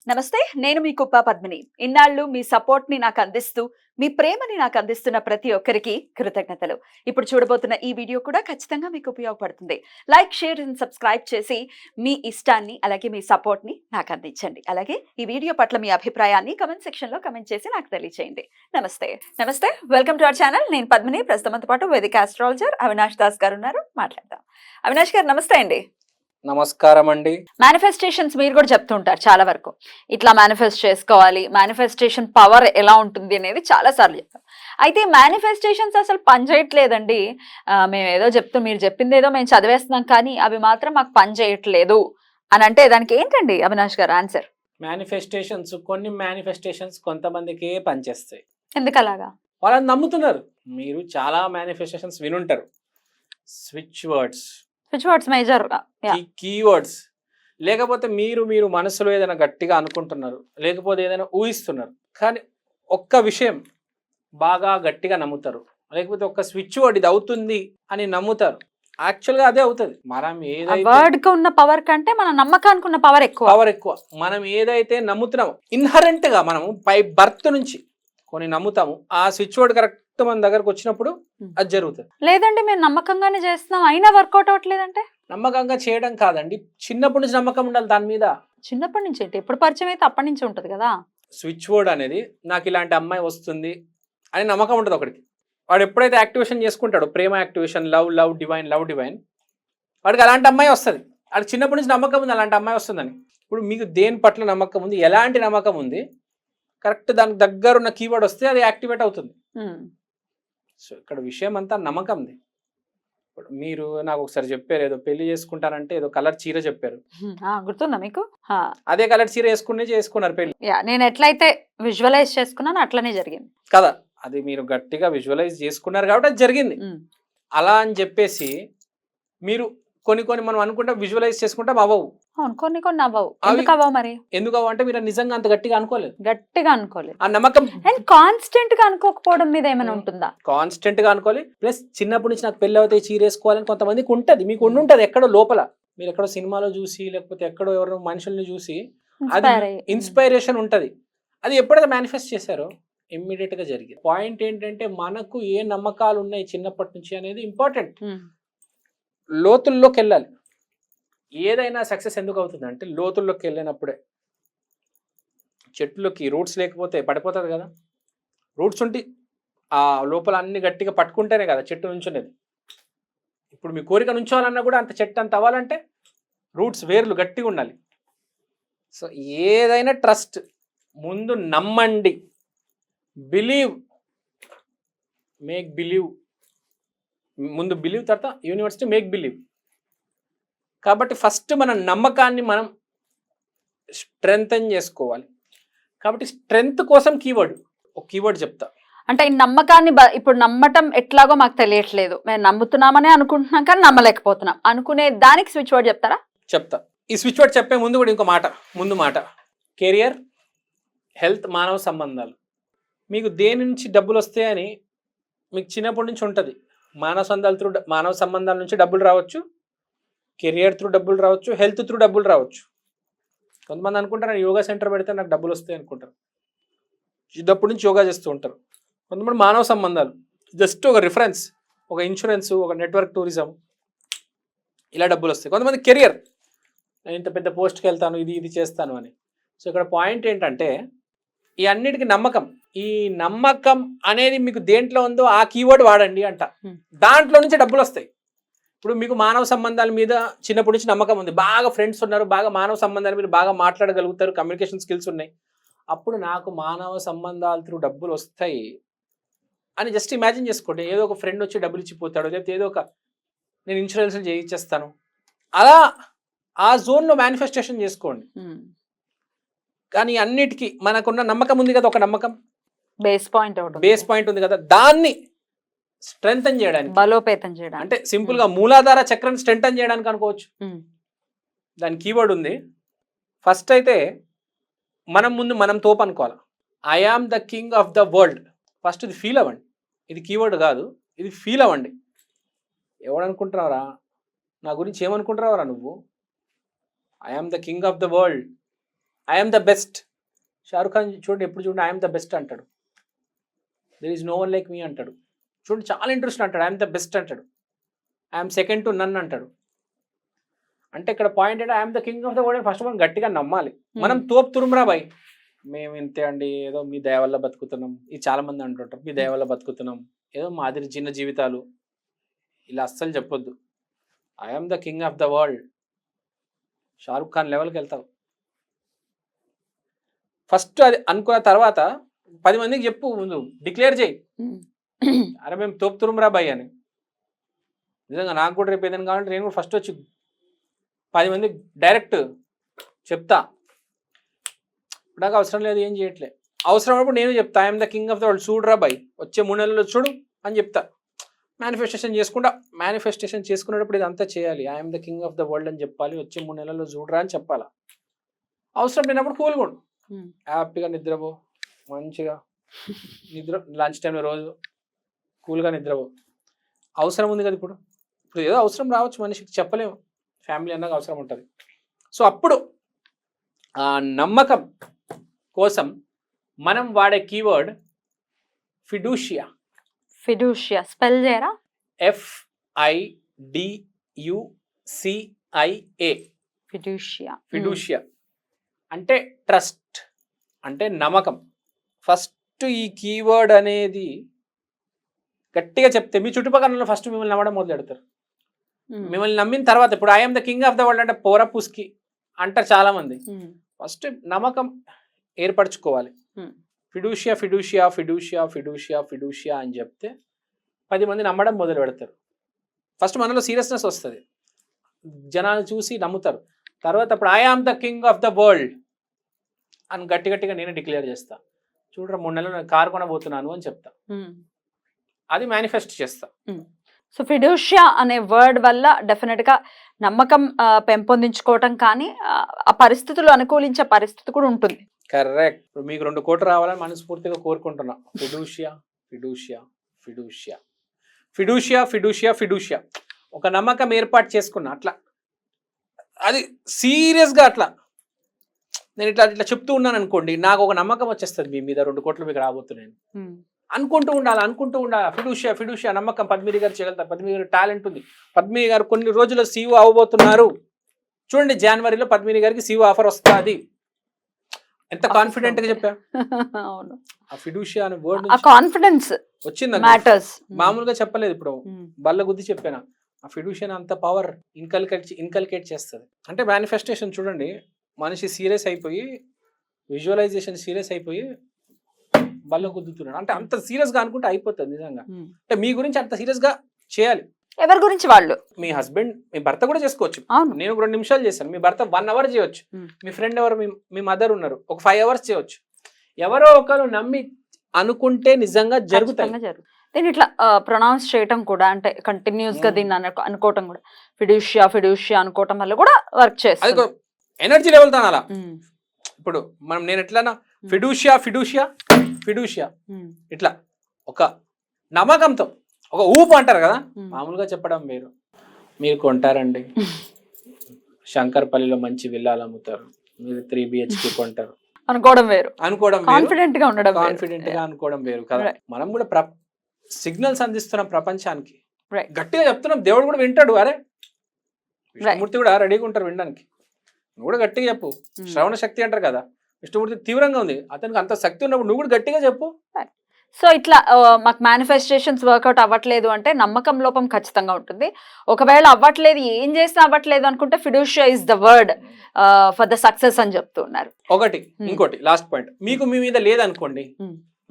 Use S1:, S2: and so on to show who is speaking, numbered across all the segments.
S1: నమస్తే. నేను మీ కుప్ప పద్మిని. ఇన్నాళ్ళు మీ సపోర్ట్‌ని నాకందిస్తూ, మీ ప్రేమని నాకందిస్తున్న ప్రతి ఒక్కరికి కృతజ్ఞతలు. ఇప్పుడు చూడబోతున్న ఈ వీడియో కూడా ఖచ్చితంగా మీకు ఉపయోగపడుతుంది. లైక్, షేర్ అండ్ సబ్స్క్రైబ్ చేసి మీ ఇష్టాన్ని, అలాగే మీ సపోర్ట్‌ని నాకందించండి. అలాగే ఈ వీడియో పట్ల మీ అభిప్రాయాన్ని కామెంట్ సెక్షన్‌లో కామెంట్ చేసి నాకు తెలియజేయండి. నమస్తే. నమస్తే. Welcome to our channel. నేను పద్మిని. ప్రస్తుతంతో పాటు వేదిక ఆస్ట్రాలజర్ అవినాష్ దాస్ గారు ఉన్నారు. మాట్లాడదాం. అవినాష్ గారు నమస్తే అండి.
S2: నమస్కారం అండి.
S1: మేనిఫెస్టేషన్స్ మీరు కూడా చెప్తూ ఉంటారు చాలా వరకు. ఇట్లా మేనిఫెస్ట్ చేసుకోవాలి, మేనిఫెస్టేషన్ పవర్ ఎలా ఉంటుంది అనేది చాలా సార్లు చెప్పారు. అయితే మేనిఫెస్టేషన్స్ అసలు పనిచేయట్లేదండి. మేము ఏదో చెప్తూ మీరు చెప్పింది ఏదో మేము చదివేస్తున్నాం కానీ అవి మాత్రం మాకు పని చేయట్లేదు అని అంటే దానికి ఏంటండి అవినాష్ గారు ఆన్సర్?
S2: కొన్ని మేనిఫెస్టేషన్స్ కొంతమందికే పనిచేస్తాయి.
S1: ఎందుకు అలాగా?
S2: వాళ్ళని నమ్ముతున్నారు. మీరు చాలా మేనిఫెస్టేషన్స్ వినుంటారు. స్విచ్ వర్డ్స్,
S1: మేజర్
S2: కీవర్డ్స్, లేకపోతే మీరు మనసులో ఏదైనా గట్టిగా అనుకుంటున్నారు, లేకపోతే ఏదైనా ఊహిస్తున్నారు, కానీ ఒక్క విషయం బాగా గట్టిగా నమ్ముతారు, లేకపోతే ఒక్క స్విచ్ వర్డ్ ఇది అవుతుంది అని నమ్ముతారు. యాక్చువల్గా అదే అవుతుంది. మనం
S1: వర్డ్ కు ఉన్న పవర్ కంటే మన నమ్మకానికి ఉన్న పవర్ ఎక్కువ.
S2: మనం ఏదైతే నమ్ముతున్నామో ఇన్హరెంట్ గా మనం పై బర్త్ నుంచి కొన్ని నమ్ముతాము, ఆ స్విచ్ వర్డ్ కరెక్ట్ మన దగ్గరకు వచ్చినప్పుడు అది జరుగుతుంది.
S1: లేదండి మేము నమ్మకంగానే చేస్తున్నాం అయినా వర్కౌట్ అవ్వట్లేదంటే?
S2: నమ్మకంగా చేయడం కాదండి, చిన్నప్పటి నుంచి నమ్మకం ఉండాలి దాని మీద.
S1: చిన్నప్పటి నుంచి ఏంటి? ఎప్పుడు పరిచయం అయితే అప్పటి నుంచి ఉంటది కదా.
S2: స్విచ్ వర్డ్ అనేది నాకు ఇలాంటి అమ్మాయి వస్తుంది అని నమ్మకం ఉంటుంది ఒకటికి. వాడు ఎప్పుడైతే యాక్టివేషన్ చేసుకుంటాడో, ప్రేమ యాక్టివేషన్, లవ్ డివైన్, వాడికి అలాంటి అమ్మాయి వస్తుంది. వాడికి చిన్నప్పటి నుంచి నమ్మకం ఉంది అలాంటి అమ్మాయి వస్తుందని. ఇప్పుడు మీకు దేని పట్ల నమ్మకం ఉంది, ఎలాంటి నమ్మకం ఉంది, కరెక్ట్ దానికి దగ్గర ఉన్న కీవర్డ్ వస్తే అది యాక్టివేట్ అవుతుంది. సో ఇక్కడ విషయం అంతా నమ్మకంది. ఇప్పుడు మీరు నాకు ఒకసారి చెప్పారు, ఏదో పెళ్లి చేసుకుంటారంటే ఏదో కలర్ చీర చెప్పారు,
S1: గుర్తుందా మీకు?
S2: అదే కలర్ చీర చేసుకున్నారు పెళ్లి.
S1: నేను ఎట్లయితే విజువలైజ్ చేసుకున్నాను అట్లనే జరిగింది
S2: కదా. అది మీరు గట్టిగా విజువలైజ్ చేసుకున్నారు కాబట్టి అది జరిగింది. అలా అని చెప్పేసి మీరు కొన్ని మనం అనుకుంటాం, విజువలైజ్ చేసుకుంటాం, అవ్వవు.
S1: కొన్ని అవ్వవు. ఎందుకు అవ్వవు మరి?
S2: ఎందుకు అవ్వవు అంటే మీరు నిజంగా అంత గట్టిగా అనుకోలేదు.
S1: ఆ నమ్మకం అండ్ కాన్స్టెంట్ గా అనుకోకపోవడం మీద ఏమైనా ఉంటుందా?
S2: కాన్స్టెంట్ గా అనుకోవాలి. ప్లస్ చిన్నప్పటి నుంచి నాకు పెళ్లి అవుతాయి, చీర వేసుకోవాలని కొంతమందికి ఉంటది, మీకు ఉండుంటది ఎక్కడో లోపల. మీరు ఎక్కడో సినిమాలో చూసి, లేకపోతే ఎక్కడో ఎవరో మనుషుల్ని చూసి అది ఇన్స్పైరేషన్ ఉంటది. అది ఎప్పుడైతే మేనిఫెస్ట్ చేశారో ఇమ్మీడియట్ గా జరిగింది. పాయింట్ ఏంటంటే మనకు ఏ నమ్మకాలు ఉన్నాయి చిన్నప్పటి నుంచి అనేది ఇంపార్టెంట్. లోతుల్లోకి వెళ్ళాలి. ఏదైనా సక్సెస్ ఎందుకు అవుతుంది అంటే లోతుల్లోకి వెళ్ళినప్పుడే. చెట్లుకి రూట్స్ లేకపోతే పడిపోతుంది కదా. రూట్స్ ఉంటే ఆ లోపల అన్ని గట్టిగా పట్టుకుంటేనే కదా చెట్టు నుంచునేది. ఇప్పుడు మీ కోరిక నుంచోవాలన్నా కూడా అంత చెట్టు అంత అవ్వాలంటే రూట్స్, వేర్లు గట్టిగా ఉండాలి. సో ఏదైనా ట్రస్ట్, ముందు నమ్మండి. Believe, make believe. ముందు బిలీవ్, తర్వాత యూనివర్సిటీ మేక్ బిలీవ్. కాబట్టి ఫస్ట్ మన నమ్మకాన్ని మనం స్ట్రెంగ్తన్ చేసుకోవాలి. కాబట్టి స్ట్రెంగ్త్ కోసం ఒక కీవర్డ్ చెప్తా.
S1: అంటే ఈ నమ్మకాన్ని ఇప్పుడు నమ్మటం ఎట్లాగో మాకు తెలియట్లేదు, మేము నమ్ముతున్నామని అనుకుంటున్నాం కానీ నమ్మలేకపోతున్నాం అనుకునే దానికి స్విచ్ వర్డ్ చెప్తారా?
S2: చెప్తా. ఈ స్విచ్ వర్డ్ చెప్పే ముందు కూడా ఇంకో మాట. కెరియర్, హెల్త్, మానవ సంబంధాలు. మీకు దేని నుంచి డబ్బులు వస్తాయని మీకు చిన్నప్పటి నుంచి ఉంటుంది. మానవ సంబంధాల నుంచి డబ్బులు రావచ్చు, కెరియర్ త్రూ డబ్బులు రావచ్చు, హెల్త్ త్రూ డబ్బులు రావచ్చు. కొంతమంది అనుకుంటారు యోగా సెంటర్ పెడితే నాకు డబ్బులు వస్తాయి అనుకుంటారు, చిన్నప్పటి నుంచి యోగా చేస్తూ ఉంటారు. కొంతమంది మానవ సంబంధాలు జస్ట్ ఒక రిఫరెన్స్, ఒక ఇన్సూరెన్స్, ఒక నెట్వర్క్ టూరిజం, ఇలా డబ్బులు వస్తాయి. కొంతమంది కెరియర్, నేను ఇంత పెద్ద పోస్ట్కి వెళ్తాను, ఇది చేస్తాను అని. సో ఇక్కడ పాయింట్ ఏంటంటే ఈ అన్నిటికీ నమ్మకం. ఈ నమ్మకం అనేది మీకు దేంట్లో ఉందో ఆ కీవర్డ్ వాడండి అంట. దాంట్లో నుంచి డబ్బులు వస్తాయి. ఇప్పుడు మీకు మానవ సంబంధాల మీద చిన్నప్పటి నుంచి నమ్మకం ఉంది, బాగా ఫ్రెండ్స్ ఉన్నారు, బాగా మానవ సంబంధాల మీద బాగా మాట్లాడగలుగుతారు, కమ్యూనికేషన్ స్కిల్స్ ఉన్నాయి, అప్పుడు నాకు మానవ సంబంధాల త్రూ డబ్బులు వస్తాయి అని జస్ట్ ఇమాజిన్ చేసుకోండి. ఏదో ఒక ఫ్రెండ్ వచ్చి డబ్బులు ఇచ్చిపోతాడు, లేకపోతే ఏదో ఒక నేను ఇన్సూరెన్స్ చేయించేస్తాను, అలా ఆ జోన్లో మేనిఫెస్టేషన్ చేసుకోండి. కానీ అన్నిటికీ మనకున్న నమ్మకం ఉంది కదా, ఒక నమ్మకం బేస్ పాయింట్ ఉంది కదా, దాన్ని స్ట్రెంగ్తన్ చేయడానికి,
S1: బలోపేతం చేయడానికి,
S2: అంటే సింపుల్ గా మూలాధార చక్రాన్ని స్ట్రెంగ్తన్ చేయడానికి అనుకోవచ్చు. దాని కీవర్డ్ ఉంది. ఫస్ట్ అయితే మనం తోపు అనుకోవాలి. I am the king of the world. First ఇది ఫీల్ అవ్వండి. ఇది కీవర్డ్ కాదు, ఇది ఫీల్ అవ్వండి. ఎవడనుకుంటున్నావురా, నా గురించి ఏమనుకుంటున్నావురా నువ్వు? I am the king of the world, I'm the best. Shahrukh Khan చూడండి, ఎప్పుడు చూడండి ఐఎమ్ ద బెస్ట్ అంటాడు. There is no one like me అంటాడు. చూడండి చాలా ఇంట్రెస్ట్ అంటాడు, ఐఎమ్ ద బెస్ట్ అంటాడు. ఐఎమ్ సెకండ్ టు నన్ అంటాడు. అంటే ఇక్కడ పాయింట్ ఏంటంటే I'm the king of the world first మనం గట్టిగా నమ్మాలి. మనం తోపు తురుమురా బాయ్, మేము ఇంతే అండి, ఏదో మీ దయ వల్ల బతుకుతున్నాం, ఇది చాలా మంది అంటుంటారు, మీ దయ వల్ల బతుకుతున్నాం, ఏదో మాదిరి చిన్న జీవితాలు, ఇలా అస్సలు చెప్పొద్దు. I'm the king of the world, Shahrukh Khan లెవెల్కి వెళ్తావు. ఫస్ట్ అది అనుకున్న తర్వాత 10 మందికి చెప్పు, ముందు డిక్లేర్ చేయి, అరే మేము తోపు తురుమురా బాయ్ అని. నిజంగా నాకు కూడా రేపు ఏదైనా కావాలంటే నేను కూడా ఫస్ట్ వచ్చి 10 మందికి డైరెక్ట్ చెప్తా. నాకు అవసరం లేదు, ఏం చేయట్లే, అవసరం అన్నప్పుడు నేను చెప్తా I'm the king of the world, చూడరా బాయ్ వచ్చే 3 నెలల్లో చూడు అని చెప్తా. మేనిఫెస్టేషన్ చేసుకునేటప్పుడు ఇదంతా చేయాలి, I'm the king of the world అని చెప్పాలి, వచ్చే 3 నెలల్లో చూడరా అని చెప్పాలా. అవసరం లేనప్పుడు కూల్గొండు, హ్యాపీగా నిద్రపో, మంచిగా లంచ్ టైంలో రోజు కూల్గా నిద్రపో. అవసరం ఉంది కదా ఇప్పుడు ఏదో అవసరం రావచ్చు మనిషికి, చెప్పలేము, ఫ్యామిలీ అన్నాక అవసరం ఉంటుంది. సో అప్పుడు ఆ నమ్మకం కోసం మనం వాడే కీవర్డ్ ఫిడూషియా.
S3: ఫిడూషియా స్పెల్ చేయరా?
S2: FIDUCIA.
S3: ఫిడూషియా
S2: అంటే ట్రస్ట్, అంటే నమ్మకం. ఫస్ట్ ఈ కీవర్డ్ అనేది గట్టిగా చెప్తే మీ చుట్టుపక్కల ఫస్ట్ మిమ్మల్ని నమ్మడం మొదలు పెడతారు. మిమ్మల్ని నమ్మిన తర్వాత ఇప్పుడు I'm the king of the world అంటే పోరా పుస్కి అంటారు చాలా మంది. ఫస్ట్ నమ్మకం ఏర్పరచుకోవాలి. ఫిడూషియా ఫిడూషియా ఫిడూషియా ఫిడూషియా ఫిడూషియా అని చెప్తే 10 మంది నమ్మడం మొదలు పెడతారు. ఫస్ట్ మనలో సీరియస్నెస్ వస్తుంది, జనాలు చూసి నమ్ముతారు. తర్వాత అప్పుడు I am the king of the world అని గట్టిగా నేను డిక్లేర్ చేస్తా. చూడరా 3 నెలలు నేను కారు కొనబోతున్నాను అని చెప్తా, అది మేనిఫెస్ట్ చేస్తా.
S3: సో ఫిడూషియా అనే వర్డ్ వల్ల డెఫినెట్ గా నమ్మకం పెంపొందించుకోవటం, కానీ ఆ పరిస్థితులు అనుకూలించే పరిస్థితి కూడా ఉంటుంది.
S2: కరెక్ట్. ఇప్పుడు మీకు 2 కోట్లు రావాలని మనస్ఫూర్తిగా కోరుకుంటున్నా. ఫిడూషియా ఫిడూషియా ఫిడూషియా ఫిడూషియా ఫిడూషియా ఫిడూషియా ఒక నమ్మకం ఏర్పాటు చేసుకున్నా. అట్లా అది సీరియస్గా అట్లా నేను ఇట్లా చెప్తూ ఉన్నాను అనుకోండి, నాకు ఒక నమ్మకం వచ్చేస్తుంది మీ మీద, 2 కోట్లు మీకు రాబోతున్నాను అనుకుంటూ ఉండాలి. ఫిడూషియా ఫిడూషియా నమ్మకం. పద్మిని గారు చేయగలుగుతారు, పద్మిని గారు టాలెంట్ ఉంది, పద్మిని గారు కొన్ని రోజుల్లో CEO అవబోతున్నారు. చూడండి జనవరిలో పద్మిని గారికి CEO ఆఫర్ వస్తుంది. ఎంత కాన్ఫిడెంట్ గా చెప్పా.
S3: అవును,
S2: ఆ ఫిడూషియా అనే వర్డ్
S3: కాన్ఫిడెన్స్
S2: వచ్చింది, మామూలుగా చెప్పలేదు. ఇప్పుడు బల్ల గుద్ది చెప్పాను. ఆ ఫిడూషియా అంత పవర్ ఇన్కల్కేట్ చేస్తుంది. అంటే మేనిఫెస్టేషన్ చూడండి, మనిషి సీరియస్ అయిపోయి, విజువలైజేషన్ సీరియస్ అయిపోయి బల్ల గుద్దుతున్నాడు అంటే అంత సీరియస్ గా అనుకుంటే అయిపోతుంది. నిజంగా అంటే మీ గురించి అంత సీరియస్ గా చేయాలి.
S3: ఎవరి గురించి వాళ్ళు,
S2: మీ హస్బెండ్, మీ భర్త కూడా చేసుకోవచ్చు.
S3: అవును,
S2: నేను 2 నిమిషాలు చేశాను, మీ భర్త 1 అవర్ చేయొచ్చు. మీ ఫ్రెండ్ ఎవరు, మీ మదర్ ఉన్నారు, ఒక 5 అవర్స్ చేయొచ్చు. ఎవరో ఒకరు నమ్మి అనుకుంటే నిజంగా జరుగుతాయి.
S3: దీన్ని ఇట్లా ప్రొనౌన్స్ చేయటం కూడా, అంటే కంటిన్యూస్ గా దీన్ని అనుకోవటం కూడా, ఫిడూషియా ఫిడూషియా అనుకోవటం వల్ల కూడా వర్క్ చేస్తుంది.
S2: ఎనర్జీ లెవెల్ తాను అలా. ఇప్పుడు నేను ఎట్లా ఫిడూషియా ఫిడూషియా ఫిడూషియా ఇట్లా ఒక నమ్మకంతో, ఒక ఊపు అంటారు కదా, మామూలుగా చెప్పడం వేరు. మీరు కొంటారండి, శంకర్పల్లిలో మంచి విల్లాలు అమ్ముతారు, మీరు 3 BHK కొంటారు
S3: అనుకోవడం వేరు,
S2: కాన్ఫిడెంట్ గా అనుకోవడం వేరు కదా. మనం కూడా సిగ్నల్స్ అందిస్తున్నాం ప్రపంచానికి, గట్టిగా చెప్తున్నాం. దేవుడు కూడా వింటాడు. అరే విష్ణుమూర్తి కూడా రెడీగా ఉంటారు వినడానికి. నువ్వు కూడా గట్టిగా చెప్పు. శ్రవణ శక్తి అంటారు కదా, విష్ణుమూర్తి తీవ్రంగా ఉంది, అతనికి అంత శక్తి ఉన్నప్పుడు నువ్వు కూడా గట్టిగా చెప్పు.
S3: సో ఇట్లా మాకు మేనిఫెస్టేషన్స్ వర్కౌట్ అవ్వట్లేదు అంటే నమ్మకం లోపం ఖచ్చితంగా ఉంటుంది. ఒకవేళ అవ్వట్లేదు, ఏం చేసినా అవ్వట్లేదు అనుకుంటే fiducia is the word for the success అని చెప్తున్నారు.
S2: ఒకటి. ఇంకోటి లాస్ట్ పాయింట్, మీకు మీ మీద లేదనుకోండి,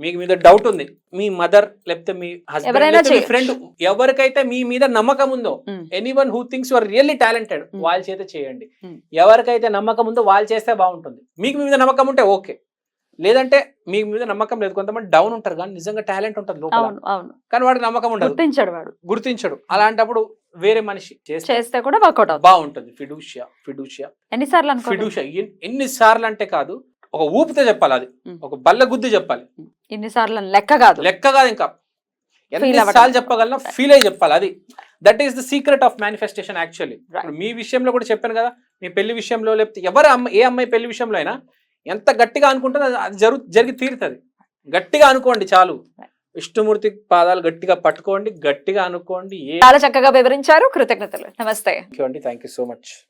S2: మీకు మీద డౌట్ ఉంది, మీ మదర్ లేకపోతే మీ హస్బెండ్, మీ ఫ్రెండ్, ఎవరికైతే మీ మీద నమ్మకం ఉందో, anyone who thinks you are really talented, వాళ్ళ చేత చేయండి. ఎవరికైతే నమ్మకం ఉందో వాళ్ళు చేస్తే బాగుంటుంది. మీకు మీ మీద నమ్మకం ఉంటే ఓకే, లేదంటే మీ మీద నమ్మకం లేదు. కొంతమంది డౌన్ ఉంటారు కానీ నిజంగా టాలెంట్ ఉంటుంది లోపల, కానీ వాడికి నమ్మకం ఉండదు, గుర్తించడు. అలాంటప్పుడు వేరే మనిషి
S3: చేస్తే కూడా వర్కౌట్
S2: బాగుంటుంది. ఫిడూషియా ఫిడూషియా ఎన్నిసార్లు అంటే కాదు, ఒక ఊపితే చెప్పాలి, అది ఒక బల్ల గుద్ది చెప్పాలి.
S3: ఎన్నిసార్లు లెక్క కాదు,
S2: ఇంకా ఎన్నిసార్లు చెప్పగలనా ఫీల్ అయ్యి చెప్పాలి. అది that is the secret of manifestation actually. మీ విషయంలో కూడా చెప్పాను కదా, మీ పెళ్లి విషయంలో లేకపోతే ఏ అమ్మాయి పెళ్లి విషయంలో అయినా ఎంత గట్టిగా అనుకుంటుందో అది జరిగి తీరుతుంది. గట్టిగా అనుకోండి చాలు. విష్ణుమూర్తి పాదాలు గట్టిగా పట్టుకోండి, గట్టిగా అనుకోండి.
S3: చాలా చక్కగా వివరించారు. కృతజ్ఞతలు. నమస్తే.
S2: Thank you so much.